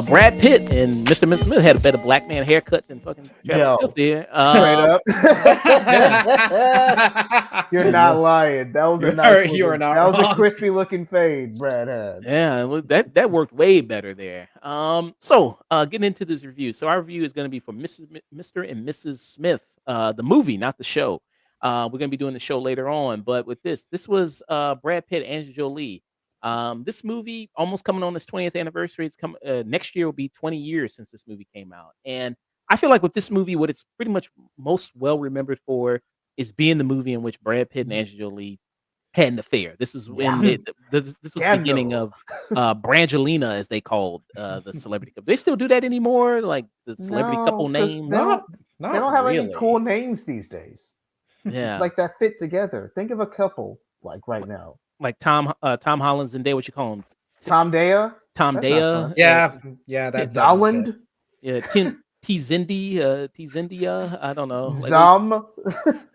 Brad Pitt and Mr. and Mrs. Smith had a better black man haircut than fucking Travis No, Kelce. straight up. Yeah, You're not lying. That was a nice You are looking. not That was a wrong. crispy looking fade Brad had. yeah, well, that worked way better there. Getting into this review. So our review is going to be for Mr. and Mrs. Smith, the movie, not the show. We're going to be doing the show later on, but with this was Brad Pitt, Angelina Jolie. This movie almost coming on its 20th anniversary. It's come next year will be 20 years since this movie came out, and I feel like with this movie, what it's pretty much most well remembered for is being the movie in which Brad Pitt and Angelina Jolie had an affair. This is when Yeah. this was the beginning Scandal. of Brangelina, as they called the celebrity couple. They still do that anymore, like the celebrity couple No, because name. they don't have any really. cool names these days. Yeah, Like that fit together. Think of a couple like right now. like Tom Holland's and Day. What you call him? Tom Daya. Tom That's not Daya. fun. Yeah, that doesn't fit. Zolland. Yeah, T Zindia. I don't know. Zom.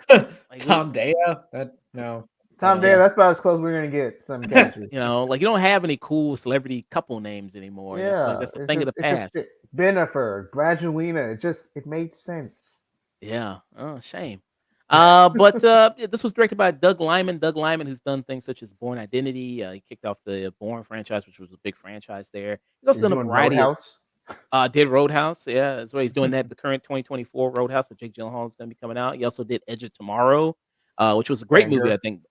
Like, Tom Daya. No. Tom Daya. That's about as close we're gonna get. Some country. you know, like you don't have any cool celebrity couple names anymore. Yeah, Like that's a it's thing of the just- it just past. fit. Bennifer, Brangelina. It made sense. Yeah. Oh, shame. This was directed by Doug Liman. Doug Liman, who's done things such as Bourne Identity. He kicked off the Bourne franchise, which was a big franchise there. He's also He's done a doing variety Roadhouse. of did Roadhouse. Yeah, that's what he's doing that. The current 2024 Roadhouse with Jake Gyllenhaal is going to be coming out. He also did Edge of Tomorrow, which was a great movie, Banger. I think.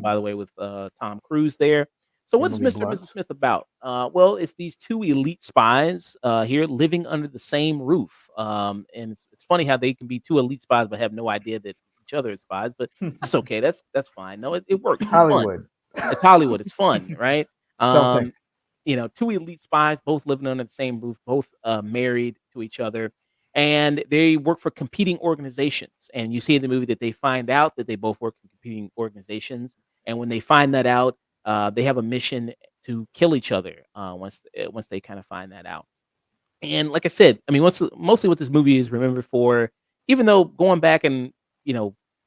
By the way, with Tom Cruise there. So That what's movie Mr. and Mrs. blunts. Smith about? Well, it's these two elite spies here living under the same roof. And it's funny how they can be two elite spies but have no idea that each other is spies. But that's okay. That's fine. No, it works. It's fun. Hollywood. It's Hollywood. It's fun, right? Don't think. Two elite spies, both living under the same roof, both married to each other, and they work for competing organizations. And you see in the movie that they find out that they both work for competing organizations. And when they find that out, they have a mission to kill each other once they kind of find that out. And like I said, I mean, mostly what this movie is remembered for, even though going back and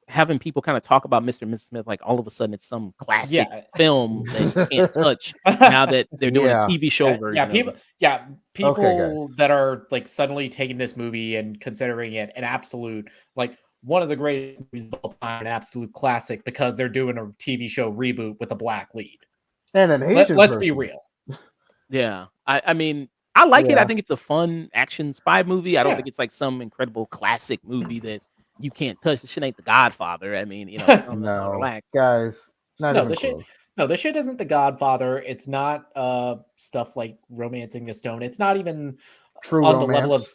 having people kind of talk about Mr. and Mrs. Smith, like all of a sudden it's some classic film that you can't touch. Now that they're doing Yeah. a TV show version. People guys. that are like suddenly taking this movie and considering it an absolute, like, one of the greatest movies of all time, an absolute classic, because they're doing a TV show reboot with a black lead. And an Asian Let's be person. real. Yeah, I mean, I like it. I Yeah. think it's a fun action spy movie. I don't Yeah. think it's like some incredible classic movie that you can't touch. This shit ain't The Godfather. I mean, No, relax. guys, not No, even this shit- close. No, this shit isn't The Godfather. It's not stuff like Romancing the Stone. It's not even True on romance. the level of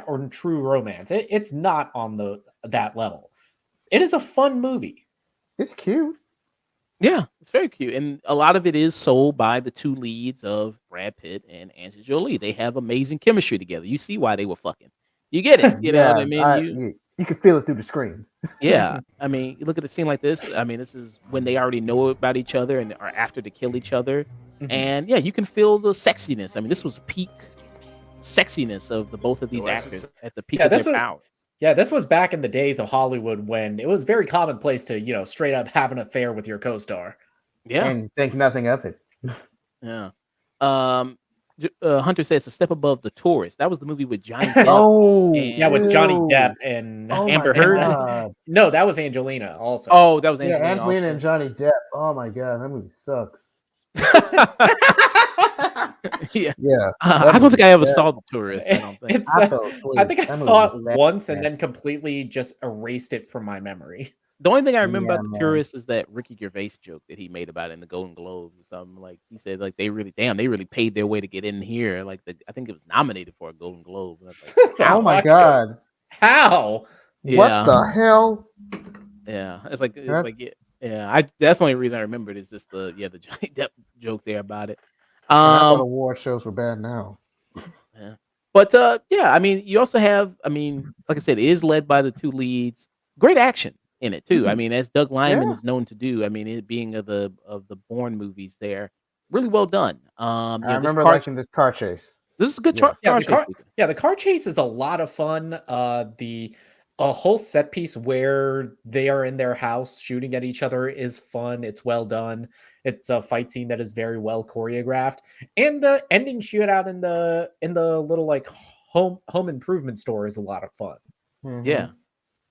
or true romance. It's not on that level. It is a fun movie. It's cute. Yeah, it's very cute, and a lot of it is sold by the two leads of Brad Pitt and Angelina Jolie. They have amazing chemistry together. You see why they were fucking. You get it. You know what I mean? You can feel it through the screen. Yeah, I mean, you look at a scene like this. I mean, this is when they already know about each other and are after to kill each other. Mhm. And yeah, you can feel the sexiness. I mean, this was peak sexiness of the both of these actors at the peak Yeah, of their this was- power. Yeah, this was back in the days of Hollywood when it was very commonplace to, straight up have an affair with your co-star. Yeah, And think nothing of it. yeah. Hunter says a step above The Tourist. That was the movie with Johnny Depp. Oh, and- Yeah, with Johnny ew. Depp and Oh Amber my Heard. God. No, that was Angelina also. Oh, that was Yeah, Angelina. Angelina also. and Johnny Depp. Oh my God, that movie sucks. Yeah, Yeah, I don't think I ever Yeah. saw The Tourist. I don't think. It's, I fell asleep. I think I That saw movie it was bad. once and then completely just erased it from my memory. The only thing I remember Yeah, about The man. Tourist is that Ricky Gervais joke that he made about it in the Golden Globes or something. Like he said, like they really paid their way to get in here. Like I think it was nominated for a Golden Globe. And I was like, Oh my Fuck. God, How? yeah, what the hell? yeah. It's like That- yeah. That's the only reason I remembered is just the Johnny Depp joke there about it. And I thought Um, award shows were bad now. but yeah, I mean, you also have, I mean, like I said, it is led by the two leads. Great action in it too. I mean, as Doug Liman Yeah. is known to do. I mean, it being of the Bourne movies, there really well done. I This remember car liking this car chase. This is a good Yes. Yeah, car the chase car. sequence. Yeah, the car chase is a lot of fun. The a whole set piece where they are in their house shooting at each other is fun. It's well done. It's a fight scene that is very well choreographed, and the ending shootout in the little like home improvement store is a lot of fun. Yeah.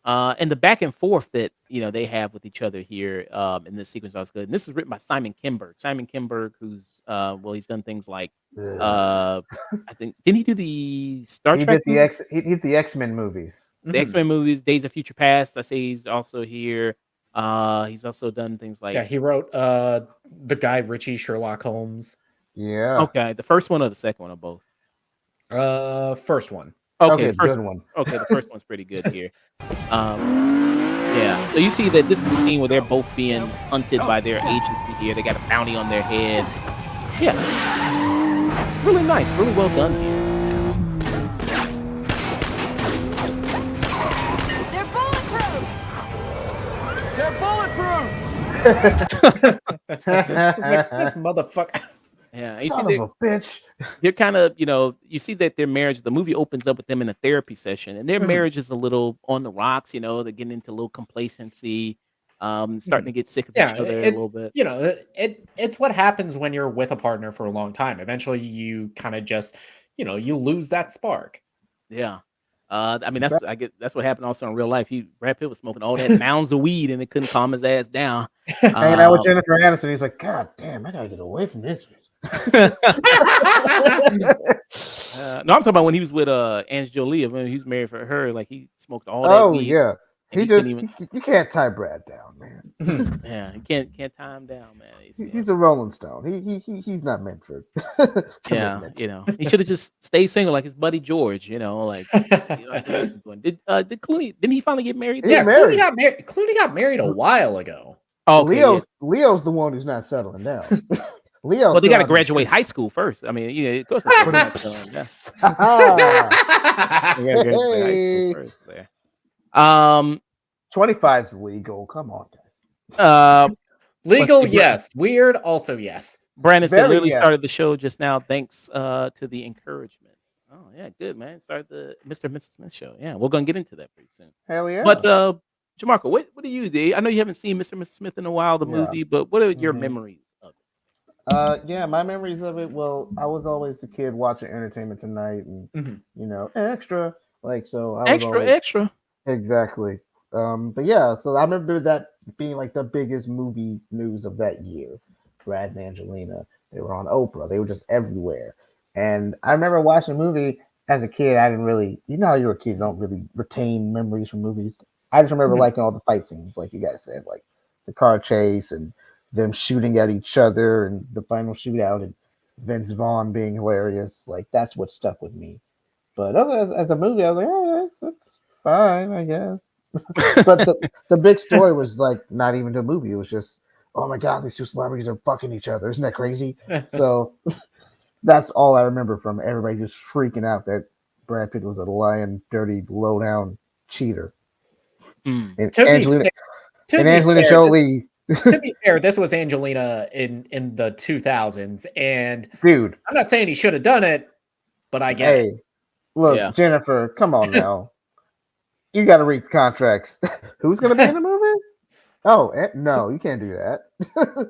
Hmm. And the back and forth that they have with each other here in this sequence was good. And this is written by Simon Kinberg. Simon Kinberg, who's he's done things like uh, I think didn't he do the Star He Trek did the movie, X-Men movies. the Mhm. X Men movies, Days of Future Past? I say he's also here. He's also done things Yeah, like he wrote the Guy Ritchie Sherlock Holmes. Yeah. okay, the first one or the second one or both. First one. Okay, Okay, the first good one. okay the first one's pretty good here. Um, Yeah. So you see that this is the scene where they're both being hunted by their agency here. They got a bounty on their head. Yeah. Really nice. Really well done here. They're bulletproof! It's like this motherfucker. Yeah. You see Son of a bitch. they're kind of, you see that their marriage, the movie opens up with them in a therapy session, and their Mhm. marriage is a little on the rocks. They're getting into a little complacency, starting to get sick of each Yeah, other a it's little bit. it's what happens when you're with a partner for a long time. Eventually, you kind of just you lose that spark. Yeah. I mean, that's what happened also in real life. Brad Pitt was smoking all that mounds of weed and it couldn't calm his ass down. Hanging out with Um, Jennifer Aniston, he's like, God damn, I gotta get away from this. no, I'm talking about when he was with Angelina Jolie. When he was married for her, like he smoked all that Oh weed yeah. and He he couldn't just even. you can't tie Brad down, man. Yeah, he can't tie him down, man. He's a Rolling Stone. He's not meant for Yeah, commitment. he should have just stayed single like his buddy George. Like what he was doing. Did Clooney? Didn't he finally get married He's Yeah, though? married. Clooney got married a while ago. Oh, okay, yeah. Leo's the one who's not settling down. Leo's Well, they still got to out in the graduate high streets. school first. I mean, of course, that's not settling down. They got to graduate high school Hey, first there. Um, 25's legal. Come on, guys. uh, let's Legal, see. yes. Weird, also yes. Brandon said Very Lily started yes. the show just now thanks to the encouragement. Oh yeah, good man. Started the Mr. and Mrs. Smith show. Yeah, we're gonna get into that pretty soon. Hell yeah. But Jamarco, what do you do? I know you haven't seen Mr. and Mrs. Smith in a while, the Yeah. movie, but what are your Mhm. memories of it? Yeah, my memories of it. Well, I was always the kid watching Entertainment Tonight, and Mhm. extra. Like, so I was Extra, always extra. exactly. But yeah, so I remember that being like the biggest movie news of that year. Brad and Angelina, they were on Oprah. They were just everywhere. And I remember watching a movie as a kid. I didn't really, how you're a kid, you don't really retain memories from movies. I just remember Mhm. liking all the fight scenes, like you guys said, like the car chase and them shooting at each other and the final shootout and Vince Vaughn being hilarious. Like that's what stuck with me. But as a movie, I was like, oh, that's fine, I guess. But the big story was like not even the movie. It was just, oh my god, these two celebrities are fucking each other. Isn't that crazy? So that's all I remember from everybody just freaking out that Brad Pitt was a lying, dirty, low down cheater. Mm. And To be Angelina fair, to and be Angelina fair, Jolie, to be fair, this was Angelina in the 2000s, and dude. I'm not saying he should have done it, but I get it. Hey, look, Yeah. Jennifer, come on now. You got to read the contracts. Who's going to be in the movie? Oh, no, you can't do that. Come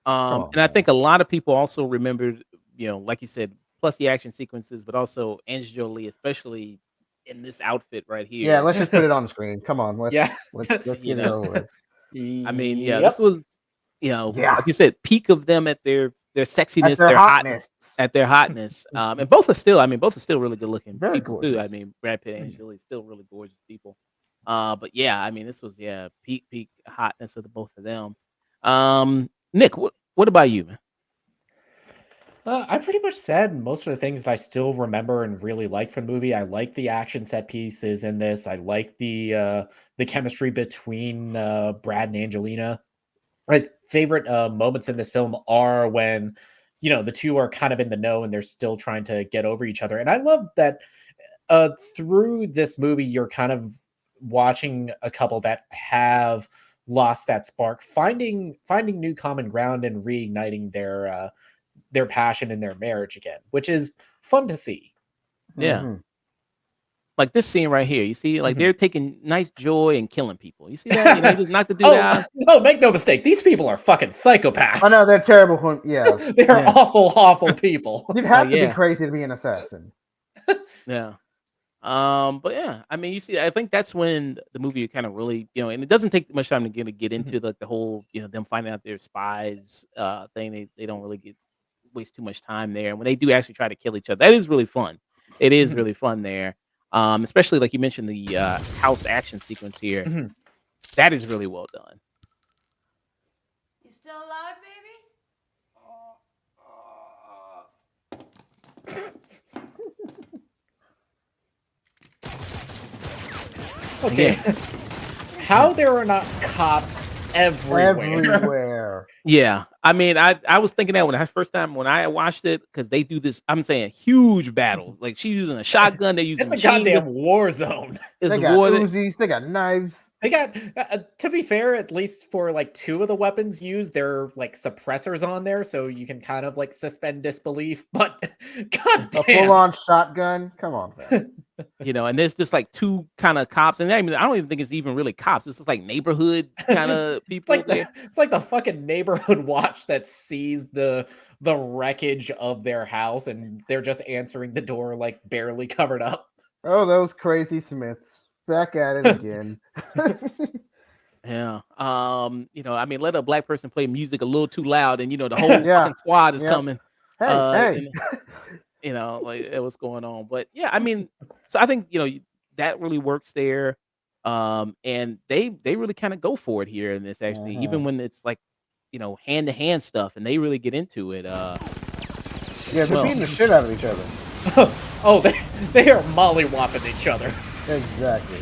on, And I man. think a lot of people also remembered, like you said, plus the action sequences, but also Angelina Jolie, especially in this outfit right Yeah, here. let's just put it on the screen. Come on, Yeah. let's You get it know, over with. I mean, yeah, this Yep. was, Yeah, like you said, peak of them at their at sexiness, their their hot hotness. at their hotness. And both are still really good looking Very people too. I gorgeous. mean, Brad Pitt and Angelina Jolie still really gorgeous people. But yeah, I mean, this was peak hotness of the both of them. Nick, what about you, man? I pretty much said most of the things that I still remember and really like from the movie. I like the action set pieces in this. I like the chemistry between Brad and Angelina. My favorite moments in this film are when the two are kind of in the know and they're still trying to get over each other. And I love that through this movie, you're kind of watching a couple that have lost that spark, finding new common ground and reigniting their passion in their marriage again, which is fun to see. Yeah. Mhm. Like this scene right here, you see, like Mhm. they're taking nice joy in killing people. You see that? You know, he just knocked the dude Oh, out. oh, make no mistake, these people are fucking psychopaths. I know they're terrible. Yeah, They're Yeah. awful, awful people. you'd Like, have to be yeah, crazy to be an assassin. yeah. But yeah, I mean, you see, I think that's when the movie kind of really, you know, and it doesn't take much time to get Mhm. into like the whole, you know, them finding out they're spies thing. They don't really waste too much time there. And when they do actually try to kill each other, that is really fun. It is Mhm. really fun there. Especially like you mentioned the house action sequence here. Mhm. That is really well done. You still alive, baby? Okay. Again, How there are not cops everywhere. Everywhere. yeah. I mean, I was thinking that when I first time when I watched it because they do this. I'm saying huge battles. Like she's using a shotgun. They using It's a machine gun. goddamn war zone. It's They a got war. Uzis. They got knives. They got, to be fair, at least for like two of the weapons used, there are like suppressors on there, so you can kind of like suspend disbelief. But A goddamn, full-on shotgun. Come on, man. You know, and there's just like two kind of cops, and I mean, I don't even think it's even really cops. It's just like neighborhood kind of it's people like there. it's like the fucking neighborhood watch that sees the wreckage of their house, and they're just answering the door like barely covered up. Oh, those crazy Smiths. Back at it again. Yeah. You know, I mean, let a black person play music a little too loud, and you know, the whole Yeah. fucking squad is Yep. coming. Hey, hey. And, you know, like what's going on. But yeah, I mean, so I think you know that really works there. And they really kind of go for it here in this actually, even when it's like, you know, hand to hand stuff, and they really get into it. Yeah, they're Well, beating the shit out of each other. Oh, they are mollywhopping each other. Exactly.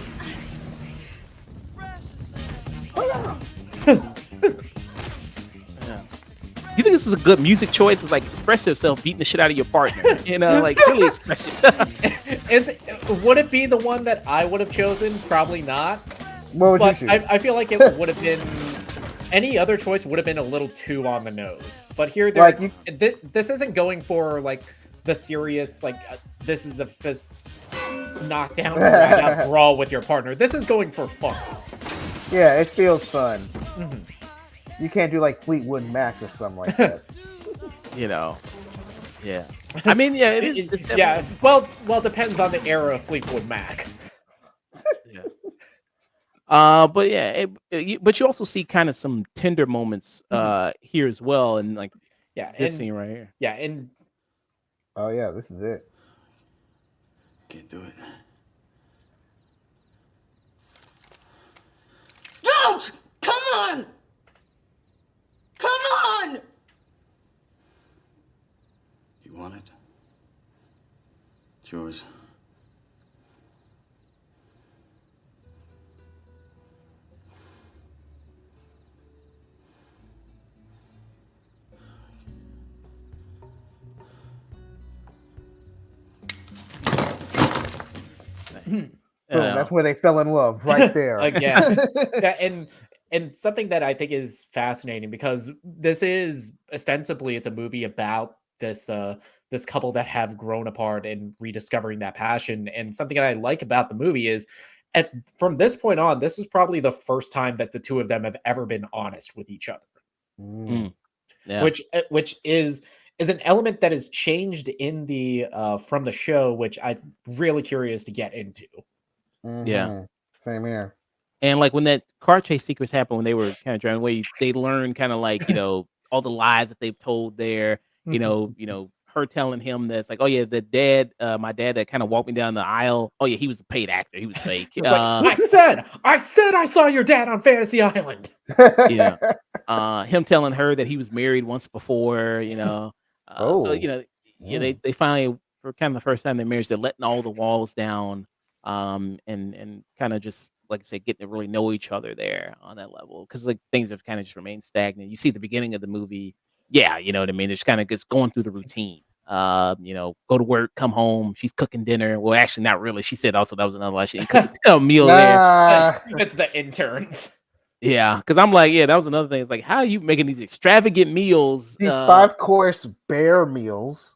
yeah. You think this is a good music choice? It's like express yourself, beating the shit out of your partner. You know, like really express yourself. Would it be the one that I would have chosen? Probably not. What would But you choose? I feel like it would have been any other choice would have been a little too on the nose. But here, Like you- this isn't going for like the serious like this is a fist knockdown drag out brawl with your partner. This is going for fun. Yeah, it feels fun. Mhm. You can't do like Fleetwood Mac or something like that. You know, yeah. I mean, yeah, it is. It's Yeah, definitely- well, depends on the era of Fleetwood Mac. Yeah. But yeah, but you also see kind of some tender moments here as well, and like Yeah, this and scene right here. yeah, and Oh yeah, this is it. Can't do it. Don't! Come on! Come on! You want it? It's yours. Boom, Yeah. that's where they fell in love, right there. again, yeah, and something that I think is fascinating because this is ostensibly it's a movie about this couple that have grown apart and rediscovering that passion. And something that I like about the movie is from this point on, this is probably the first time that the two of them have ever been honest with each other. Mm. Yeah. Which is an element that has changed in the from the show, which I'm really curious to get into. Yeah. Mhm. Same here. And like when that car chase sequence happened, when they were kind of driving away, they learned kind of like, you know, all the lies that they've told there, you know, her telling him that's like, oh yeah, the dad, my dad that kind of walked me down the aisle. Oh yeah, he was a paid actor. He was fake. It's like, I said I saw your dad on Fantasy Island. Yeah. Him telling her that he was married once before, you know. So, you know, yeah, they finally, for kind of the first time in their marriage, they're letting all the walls down, and kind of just like I said, getting to really know each other there on that level. Because like things have kind of just remained stagnant. You see the beginning of the movie, yeah, you know what I mean? It's kind of just going through the routine. You know, go to work, come home, she's cooking dinner. Well, actually, not really. She said also that was another lie. She didn't cook a meal there. Nah. It's the interns. Yeah, because I'm like, yeah, that was another thing. It's like, how are you making these extravagant meals? These 5-course bear meals.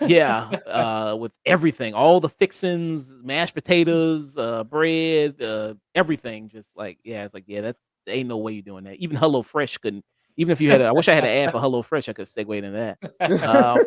Yeah, with everything, all the fixins, mashed potatoes, bread, everything. Just like, yeah, it's like, yeah, that ain't no way you're doing that. Even HelloFresh couldn't. Even if you had, I wish I had an ad for HelloFresh, I could segue into that. Uh,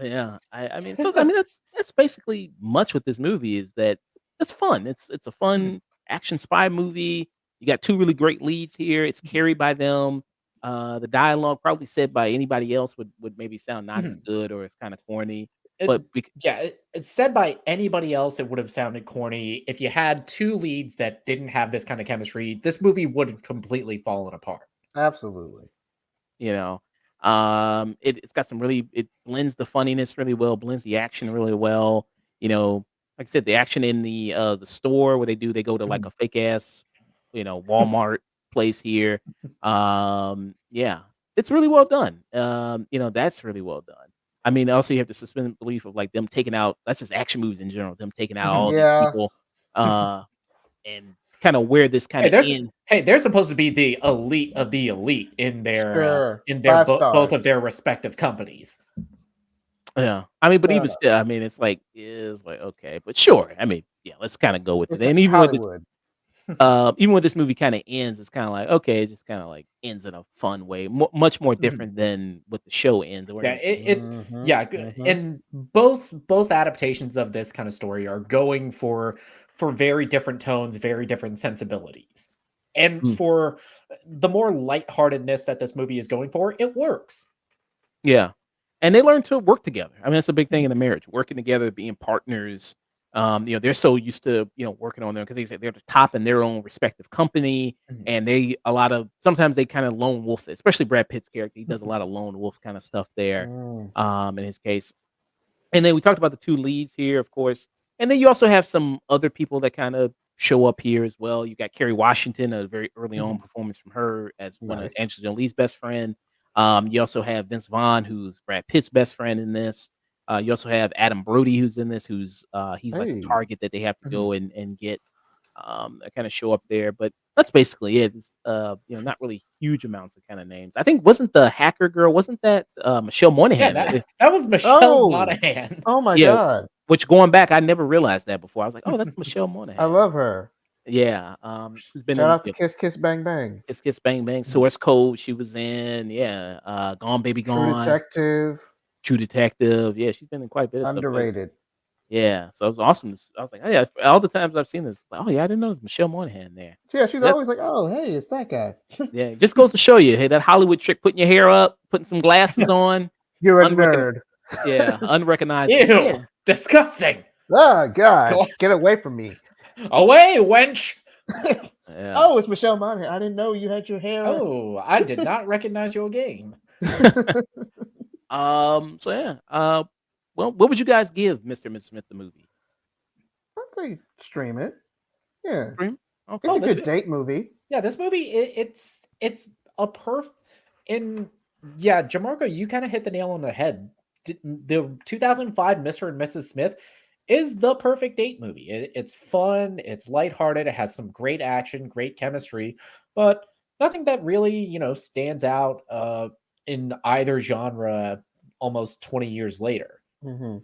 yeah, I mean, that's basically much with this movie is that it's fun. It's a Mhm, fun action spy movie. You got two really great leads here. It's mhm, carried by them. The dialogue probably said by anybody else would maybe sound not as mhm. good or it's kind of corny. It, But yeah, it's said by anybody else, it would have sounded corny. If you had two leads that didn't have this kind of chemistry, this movie would have completely fallen apart. Absolutely. you know, it's got some really it blends the funniness really well, blends the action really well. You know, like I said, the action in the store where they go to like a Mhm. fake ass, Walmart place here. Yeah, it's really well done. That's really well done. I mean, also you have to suspend belief of like them taking out that's just action movies in general, them taking out Mhm. all these Yeah, people, uh, and kind of where this kind Hey, of ends. they're supposed to be the elite of the elite sure. in their 5 stars. both of their respective companies. Yeah. I mean, but No, even no. still, I mean, it's like, okay, but sure. I mean, yeah, let's kind of go with it. It's And Hollywood. even when this movie kind of ends, it's kind of like, okay, it just kind of like ends in a fun way, much more Mhm. different than what the show ends. Where Yeah, Mm-hmm. yeah, Mm-hmm. and both adaptations of this kind of story are going for very different tones, very different sensibilities. And Mm, for the more lightheartedness that this movie is going for, it works. yeah, and they learn to work together. I mean, that's a big thing Mhm, in a marriage, working together, being partners. They're so used to working on them because they say they're the top in their own respective company, mhm, and they a lot of sometimes they kind of lone wolf, it, especially Brad Pitt's character. He does a mhm, lot of lone wolf kind of stuff there. Mm. In his case. And then we talked about the 2 leads here, of course, and then you also have some other people that kind of show up here as well. You got Kerry Washington, a very early on mhm, performance from her as one of Nice. Angelina Jolie's best friend. You also have Vince Vaughn, who's Brad Pitt's best friend in this. You also have Adam Brody, who's in this, who's he's like a Hey. target that they have to mhm. go and get kind of show up there. But that's basically it. It's not really huge amounts of kind of names. I think wasn't the hacker girl, wasn't that Michelle Yeah, Monaghan? that was Michelle Oh. Monaghan. Oh my Yeah, God. which going back, I never realized that before. I was like, "Oh, that's Michelle I Monaghan." love her. Yeah, who's been Shout in, out to Kiss Kiss Bang Bang. Kiss Kiss Bang Bang, Mhm. Source Code, she was in, yeah, Gone Baby True Gone, Detective. True Detective, yeah, she's been in quite a bit of stuff, but Underrated. yeah, so it was awesome I was like, "Oh, yeah," all the times I've seen this, like, "Oh, yeah, I didn't know it was Michelle Monaghan there." Yeah, she's That always like, oh, hey, it's that guy. yeah, it just goes to show you, hey, that Hollywood trick, putting your hair up, putting some glasses on, You're a unrecogn nerd. yeah, unrecognizable, but Ew, yeah, disgusting. Oh, God. Go Get away from me. away, wench. yeah. Oh, it's Michelle Monaghan. I didn't know you had your hair. Oh, I did not recognize your game. So yeah, well, what would you guys give Mr. and Mrs. Smith the movie? I'd say stream it. Yeah. Dream? It's Okay. Oh, a this good date movie. yeah, this movie it's a in yeah, Jamarco, you kind of hit the nail on the head. The 2005 Mr. and Mrs. Smith is the perfect date movie. It's fun, it's lighthearted, it has some great action, great chemistry, but nothing that really, stands out in either genre almost 20 years later. Hmm.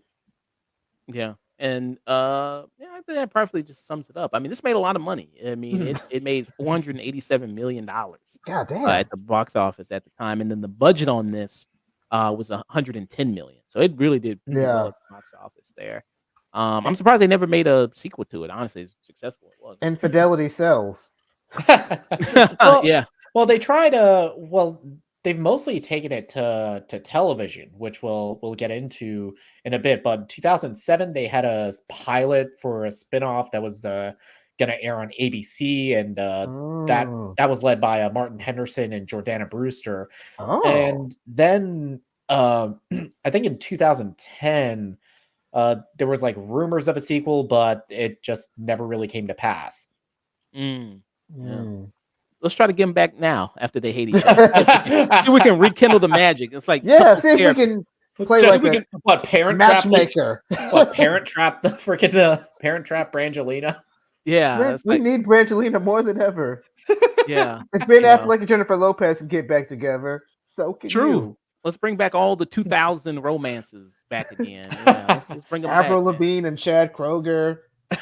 Yeah. And yeah, I think that perfectly just sums it up. I mean, this made a lot of money. I mean, it made $487 million God damn. at the box office at the time, and then the budget on this was 110 million. So it really did pretty well Yeah. at the box office there. I'm surprised they never made a sequel to it. Honestly, as successful it was. Infidelity sells. well, Yeah. well, they tried. They've mostly taken it to television, which we'll get into in a bit. But in 2007, they had a pilot for a spinoff that was going to air on ABC, and that Oh. that was led by Martin Henderson and Jordana Brewster. Oh. And then I think in 2010, there was like rumors of a sequel, but it just never really came to pass. Mm. Yeah. Mm. Let's try to get them back now after they hate each other. See if we can rekindle the magic. It's like Yeah, couples see if we therapy. can play Just like we a can what matchmaker. parent trap the freaking parent trap Brangelina. Yeah, it's We like need Brangelina more than ever. yeah, If Ben you know, Affleck and Jennifer Lopez can get back together, so can true. you. let's bring back all the 2000 romances back again. Yeah, let's bring them back, Avril man. Lavigne and Chad Kroger,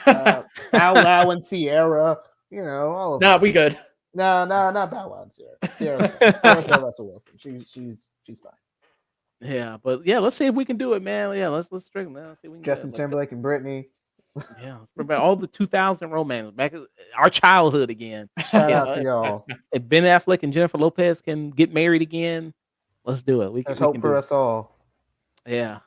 Al Lau and Sierra. You know, all of Nah, them. we good. No, not Bow Wow and Sierra. Sierra's fine. Sierra's no Russell Wilson. She's fine. Yeah, but yeah, let's see if we can do it, man. Yeah, let's drink. Let's see if we can do Justin it. Timberlake and Britney. Yeah, let's bring back all the 2000 romance back our childhood again. Shout If, out to y'all. if Ben Affleck and Jennifer Lopez can get married again, let's do it. There's We hope can for do us all. it. Yeah.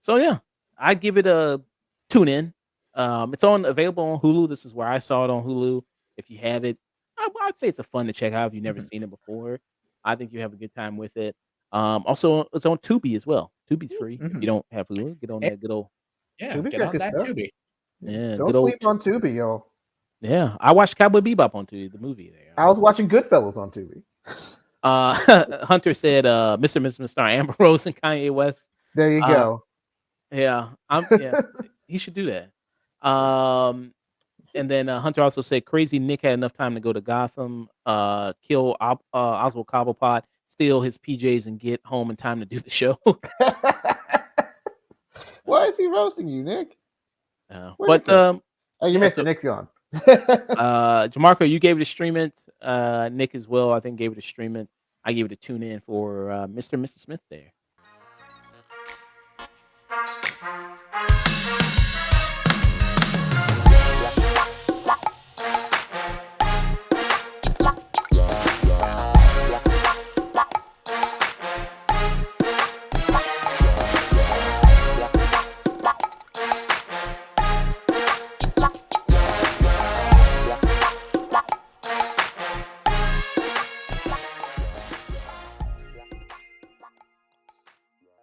So yeah, I'd give it a tune in. It's available on Hulu. This is where I saw it on Hulu. If you have it, I'd say it's a fun to check out if you've never seen it before. I think you have a good time with it. Also, it's on Tubi as well. Tubi's free. If you don't have Hulu, get on that good old. Yeah, Tubi's get got on good that stuff. Tubi. Yeah, Don't good old. sleep on Tubi, y'all. Yeah, I watched Cowboy Bebop on Tubi, the movie there. I was watching Goodfellas on Tubi. Hunter said, "Mr. and Mrs. Star, Amber Rose and Kanye West." There you go. Yeah, he should do that. And then Hunter also said, "Crazy Nick had enough time to go to Gotham, kill Oswald Cobblepot, steal his PJs, and get home in time to do the show." Why is he roasting you, Nick? But Oh, you yeah, missed so- it. Nick's gone. Jamarco, you gave it a stream it. Nick as well, I think gave it a stream it. I gave it a tune in for Mr. and Mrs. Smith there.